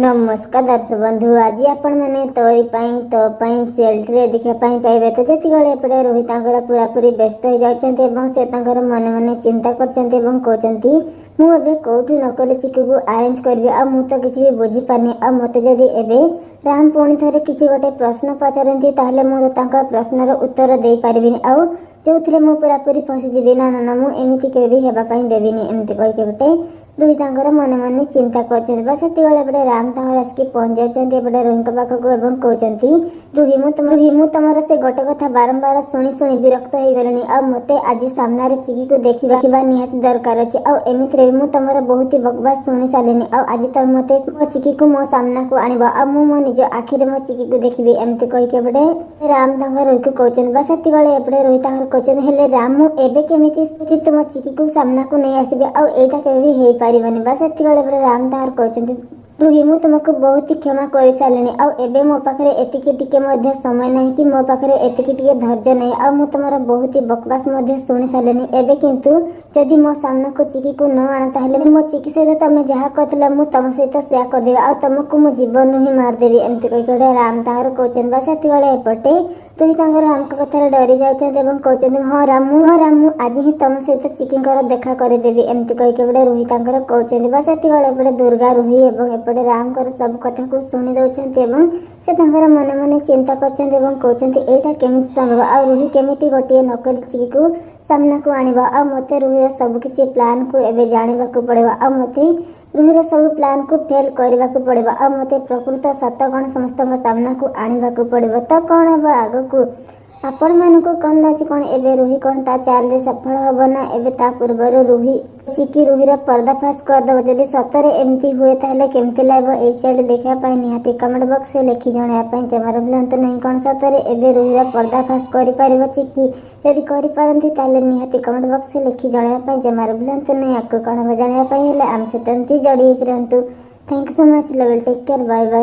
नमस्कार दर्शक बंधु आज आपण मैंने तोरी सेल्ट्रे देखा पाइबे तो जी एपटे रोहित पूरापूरी व्यस्त हो जाती से मन मन चिंता करते मुझे कौटू नकली चिकू को आरेंज करी मु तो किसी भी बुझी पारनी आ मत जदि एबे राम पुणी थे किसी गोटे प्रश्न पचारती मुझे प्रश्नर उत्तर दे पारिनी आउ जो थे मुझे पूरापूरी फसीजी ना ना ना मुझे के देवीनी एमती कहीके गोटे रोहित मन मन चिंता करते राम आसिक पहुंच जाते रोहित पाखक कहते रुही मु तुम से गोटे कथा बारंबार शुणी शुणी विरक्त हो गली आ मत आज सामने चिकी को देखा निहाती दरकार अच्छे आमती मु तुम बहुत ही बकवास शुणी सारे आज तुम मत मो चिकी को मो सामना को आण मो निज आखिरे मो चिकी को देखी एमती कहीके एपटे राम रोहित को कहते से एपटे रोहित कहते हेले राम मुझे केमी तुम चिकी को सामना को नहीं आसबे आईटा के पारिबनी से राम कहते रुही मु तुमको बहुत ही क्षमा कर सारे आबे मो पाखे एतिकी समय ना कि मो पाखे एतिकी धैर्य नहीं आ मु तुम बहुत ही बकवास शुणी सारे एबे किंतु जदि मो सामना को चिकी को न आना ताहले मो चिकी सहित तुम जहाँ कहला मु तुम सहित सेया करदेवी आ तुमको मो जीवन ही मारदेवी एमती कहीके राम कहते से एपटे रोहित राम कथार डरी जाते कहते हाँ रामू आज ही तुम सहित चिकी देखा करदेवी एमती कहीके रोहित कहते से दुर्गा रुही एपटे राम सब कथा को शुणी दौरान से मन मन चिंता करते यहाँ केमी संभव आ रुही केमी गोटे नकली चिकी को सामना को आने मत रुही सबकि प्लान को एवं जानवा पड़े मत रुहीर सब प्लान को फेल करने को पड़े मत प्रकृत सत कौन समस्त सामना को आने को पड़े तो कौन हम आग को आपण मानक कौन लगे कौन एवं रुही कौन ता चाल सफल हम ना एवं पूर्वर रुही चिकी रुहीर पर्दाफाश करदेव जदि सतरे एमती हुए ताहले केमती लगे ए साइड देखापी निहाती कमेंट बॉक्स में लिखि जनापी जमार भूलु नहीं कौन सतरे एवं रुहीर पर्दाफाश कर चिकी जदि करपारती निहाती कमेंट बॉक्स में लिखि जनापी जमार भूलु नहीं आपको कौन हम जानवाई आम सहित एमती जड़ी रहतु। Thank you so much love take care bye bye.